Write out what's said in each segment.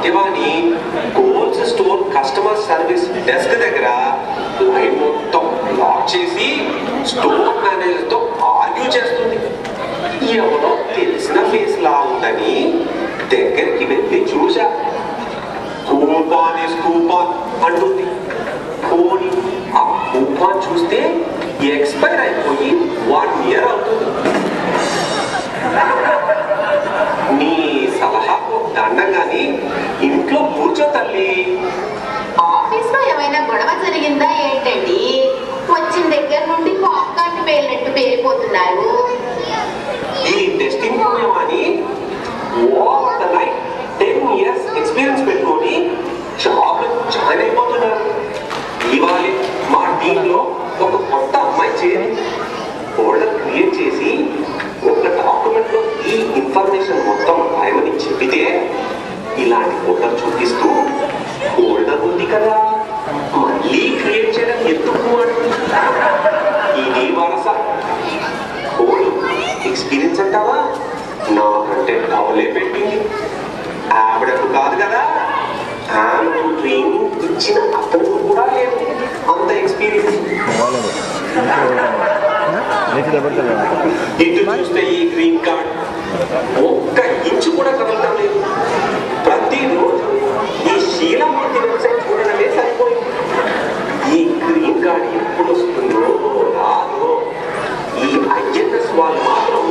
Satyavani cold store customer service desk దగ్గర line మొత్తం lock చేసి స్టోర్ మేనేజర్ తో ఆర్గ్యూ చేస్తుంది. ఎవరో తెలిసిన ఫేస్ లా ఉందని దగ్గరికి వెళ్ళి చూసా. కూపాన్ ఇస్ కూపాన్ అంటుంది. పోనీ ఆ కూపాన్ చూస్తే ఎక్స్పైర్ అయిపోయి 1 year అవుతుంది. నీ సలహాకు దండంగాని ఇంట్లో కూర్చో తల్లి. ఆఫీస్ లో ఏమైనా గొడవ జరిగిందా ఏంటండి? వచ్చిన దగ్గర నుండి పాప్కార్న్ పేలినట్టు పేలిపోతున్నారు. ఈ టెస్టింగ్ పుణ్యమాని over the night 10 years experience పెట్టుకొని జాబ్ జాయిన్ అయిపోతున్నారు. ఇవాళ మా టీంలో ఒక కొత్త అమ్మాయి చేరింది. ఫోల్డర్ క్రియేట్ చేసి ఒక డాక్యుమెంట్ లో ఈ ఇన్ఫర్మేషన్ మొత్తం రాయమని చెప్పితే ఇలాంటి ఫోల్డర్ చూపిస్తూ ఫోల్డర్ ఉంది కదా మళ్ళీ క్రియేట్ చేయడం ఎందుకు అంటుంది. ఇది వరస. ఎక్స్పీరియన్స్ అంటావా? నాకంటే డబులే పెట్టింది. ఆవిడకు కాదు కదా, ఆమెకు ట్రైనింగ్ ఇచ్చిన అతను కూడా లేదు అంత ఎక్స్పీరియన్స్. ఇటు చూస్తే ఈ గ్రీన్ కార్డ్ ఒక్క ఇంచు కూడా కదలటం లేదు. ప్రతిరోజు ఈ శీలమూర్తి వెబ్సైట్ చూడడమే సరిపోయింది. ఈ గ్రీన్ కార్డ్ ఎప్పుడు వస్తుందో రాదో ఈ ఐఎన్ఎస్ వాళ్ళు మాత్రం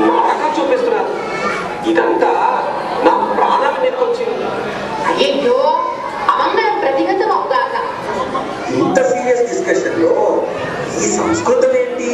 నరకం చూపిస్తున్నారు. ఇదంతా నా ప్రాణాల మీదకి వచ్చింది. అయ్యో అమంగళం ప్రతిగతం అవగాక. ఇంత సీరియస్ డిస్కషన్ లో ఈ సంస్కృతం ఏంటి?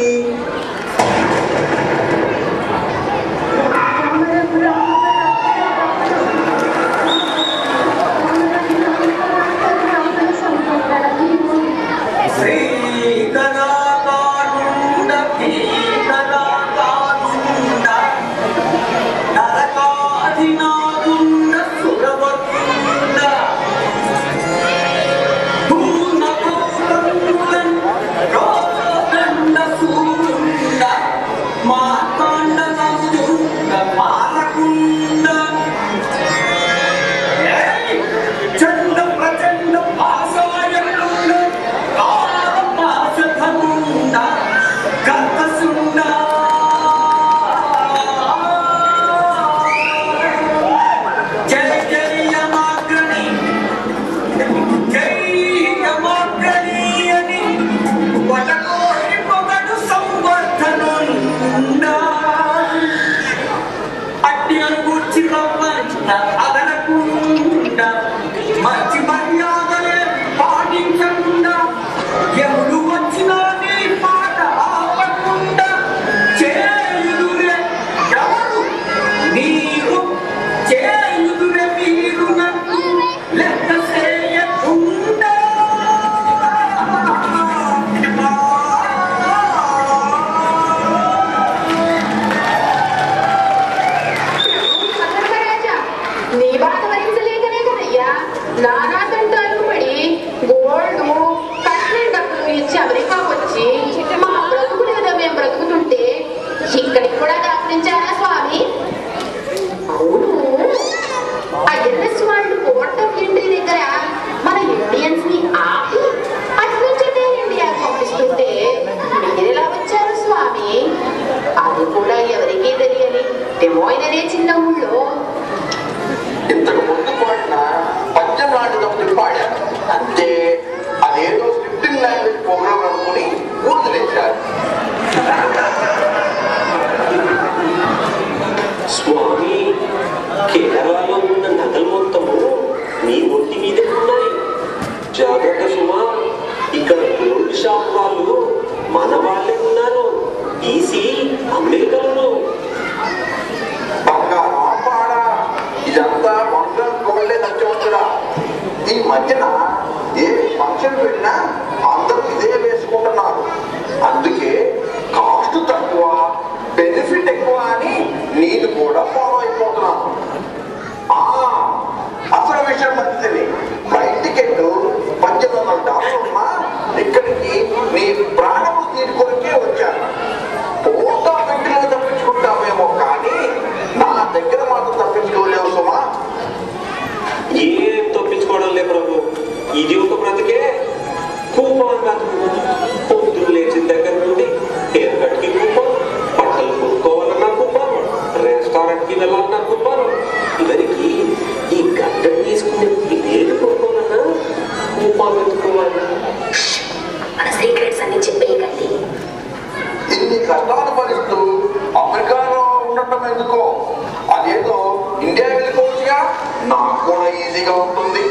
నాకు కూడా ఈజీగా ఉంటుంది.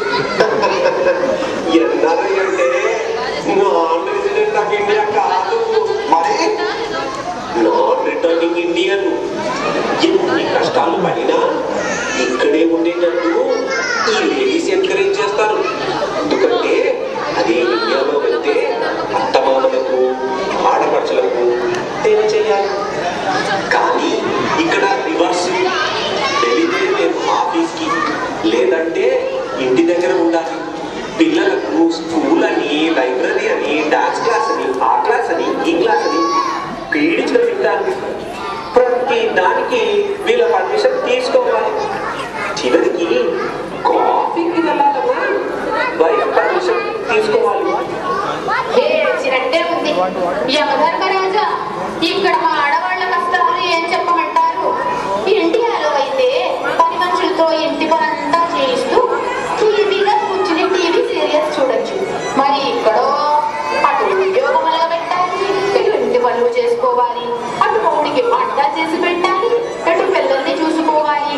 ఎన్ఆర్ఐ అంటే నాన్ రెసిడెంట్ ఆఫ్ ఇండియా కాదు, మరి నాన్ రిటర్నింగ్ ఇండియన్. ఎన్ని కష్టాలు పడినా ఇక్కడే ఉండేటట్టు ఈ లేడీస్ ఎంకరేజ్ చేస్తారు. ఎందుకంటే అదే ఇండియాలో వెళ్తే అత్తమామలకు ఆడపడుచులకు తెలియచేయాలి. కానీ ఇక్కడ రివర్స్. వెళితే మేము ఆఫీస్కి లేదంటే ఇంటి దగ్గర ఉండాలి. పిల్లలకు స్కూల్ అని, లైబ్రరీ అని, డాన్స్ క్లాస్ అని, ఆ క్లాస్ అని, ఈ క్లాస్ అని పీడించులు తింటారు. ప్రతి దానికి వీళ్ళ పర్మిషన్ తీసుకోవాలి. చివరికి కాఫీకి వెళ్ళాలన్నా బయట పర్మిషన్ తీసుకోవాలి. ఏడ్చినట్టే ఉంది. యమధర్మరాజా, ఇక్కడ మా ఆడవాళ్ల కష్టాలు ఏం చెప్పమంటారు? ఇండియాలో అయితే పని మనుషులతో ఇంటి పనంతా చేయిస్తూ టీవీగా కూర్చుని టీవీ సీరియల్స్ చూడొచ్చు. మరి ఇక్కడో అటు ఉద్యోగం అలా పెట్టాలి, ఇటు ఇంటి పనులు చేసుకోవాలి, అటు మొగుడికి వంట చేసి పెట్టాలి, ఇటు పిల్లల్ని చూసుకోవాలి.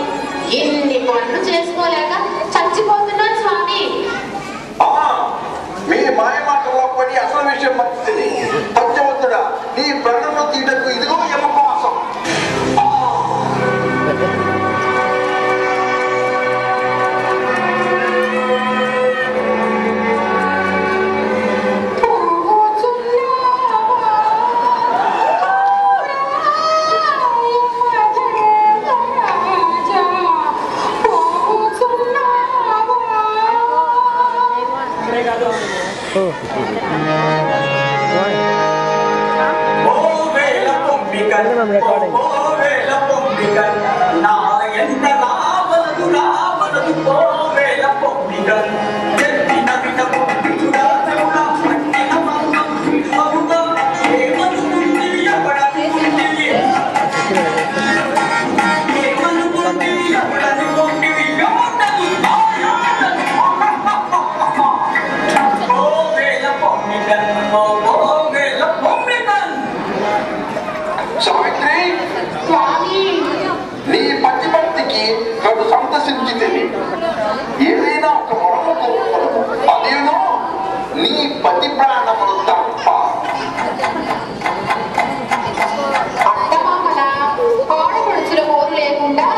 ఇన్ని పనులు చేసుకోలేక చచ్చిపోతున్నాను స్వామి. మీ మాయ మాటల్లో పడి అసలు విషయం మంచిది. సత్యవంతుడా, నీ ప్రాణంలో తీటకు ఇదిగో యమపాసం. సావిత్రి, నీ పతిభక్తికి నన్ను సంతసించితే ఏదైనా ఒక వరము కోరుకోను. అదేనో నీ పతి ప్రాణములు తప్ప. అత్తమామల ఆడపడుచుల కోరు లేకుండా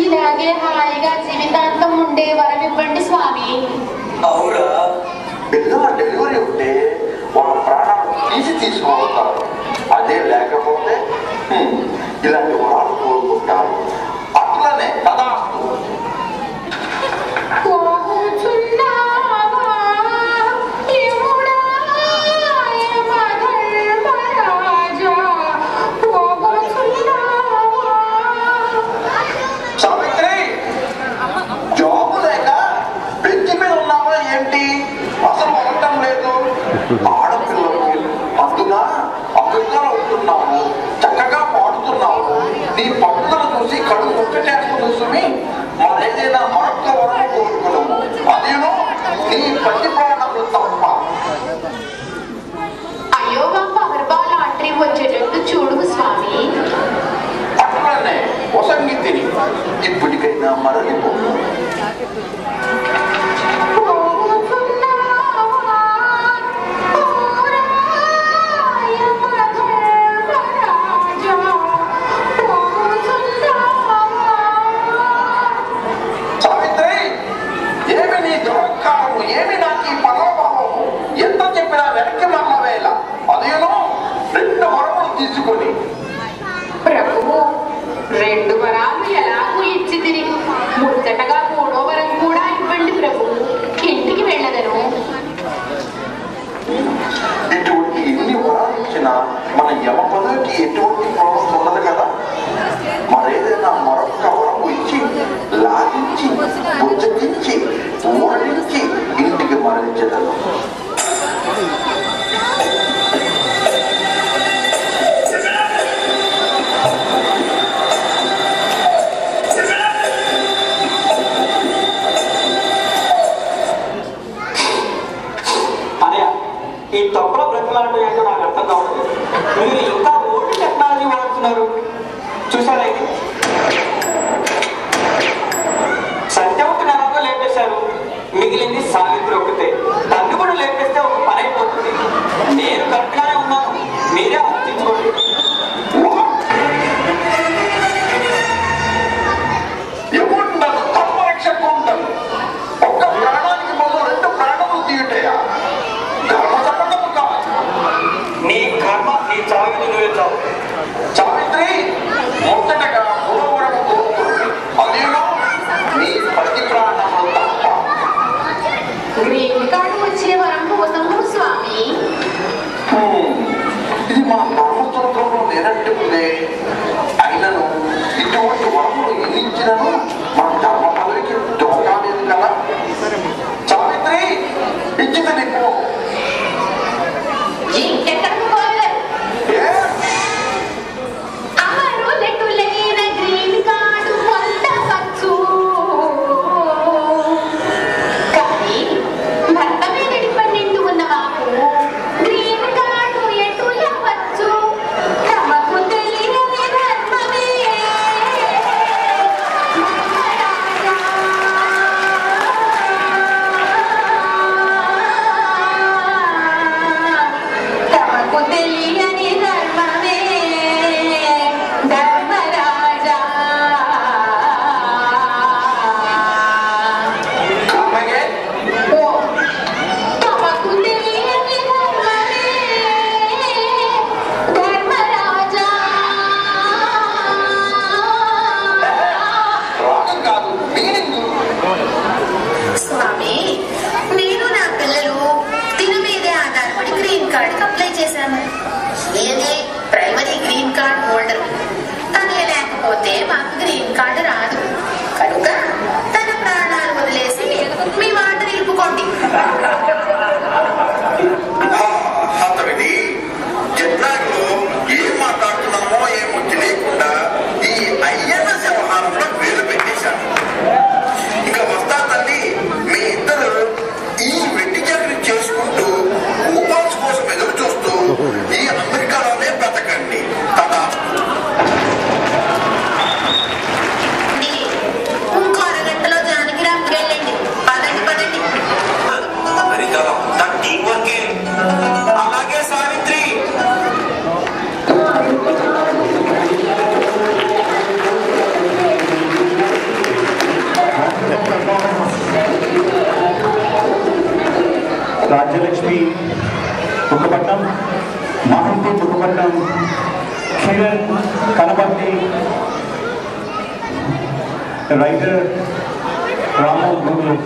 ఇలాగే హాయిగా జీవితాంతం ఉండే వరం ఇవ్వండి స్వామి. అవురా, పిల్లల డెలివరీ ఉంటే వాళ్ళ ప్రాణాలు తీసుకోగలుగుతారు. అదే లేకపోతే ఇలాంటి వరాలు కోరుకుంటారు. అట్లనే తదాస్తు. సావిత్రి, జాబు లేక పెంచి మీద ఉన్నావా ఏంటి? అసలు ఉండటం లేదు. ఆడపిల్లలకి అందున అమెరికాలో ఉంటున్నావు, చక్కగా పాడుతున్నావు. నీ పట్టుదల చూసి కడుపు ముక్కటేస్తుంది సుమి. మరేదైనా మరొక్క వరం కోరుకున్నావు. అదేనో నీ పతి ప్రాణములు తప్ప. అయ్యో మా పవర్బా లాంటి వచ్చేటట్టు చూడు స్వామి. అట్లనే వసంగితిని ఇప్పటికైనా మరలిపో. సావిత్రి, ఏమి నీ దురహంకారము, ఏమి నాకు ఈ పదవభావము? ఎంత చెప్పినా వెనక్కి మమ్మవేళ. అదేనో 2 వరములు తీసుకొని. ప్రభువు, 2 వరాలు ఎలాగూ ఇచ్చి తిరిగి ముచ్చటగా 3వ వరం కూడా ఇవ్వండి ప్రభు. రాజలక్ష్మి బుక్కపట్నం, మహంతి బుక్కపట్నం, కిరణ్ కనపర్తి, రైటర్ రాము గూగుల్.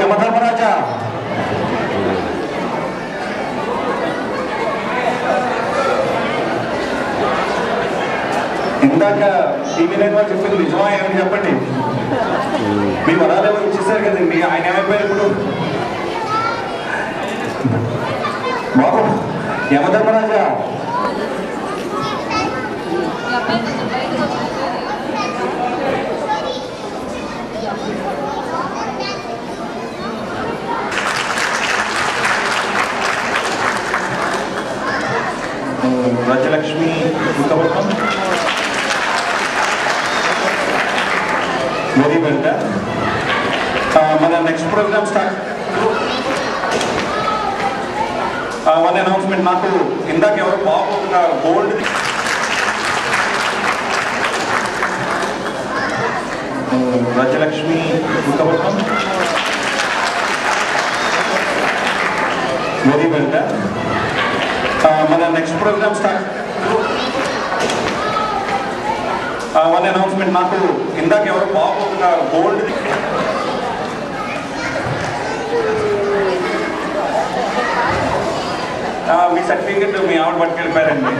యమధర్మరాజా ఇందాక టీవీ నైన్ వాళ్ళు చెప్పింది నిజమా ఏమని చెప్పండి. మీ వరాలేమో ఇచ్చేసారు కదండి, ఆయన ఏమైపోయారు ఇప్పుడు? బాబు యమధర్మరాజా Rajalakshmi Bukkapatnam, very well done. మన next program start. One announcement, నాకు ఇందాక ఎవరు బాబు ఒక gold Rajalakshmi Bukkapatnam, very well done. మన next program start. One announcement, నాకు ఇందాక ఎవరు బాబు ఒక గోల్డ్ మీ సర్టిఫికెట్ మీ ఆవిడ పట్టుకెళ్ళిపోయారండి.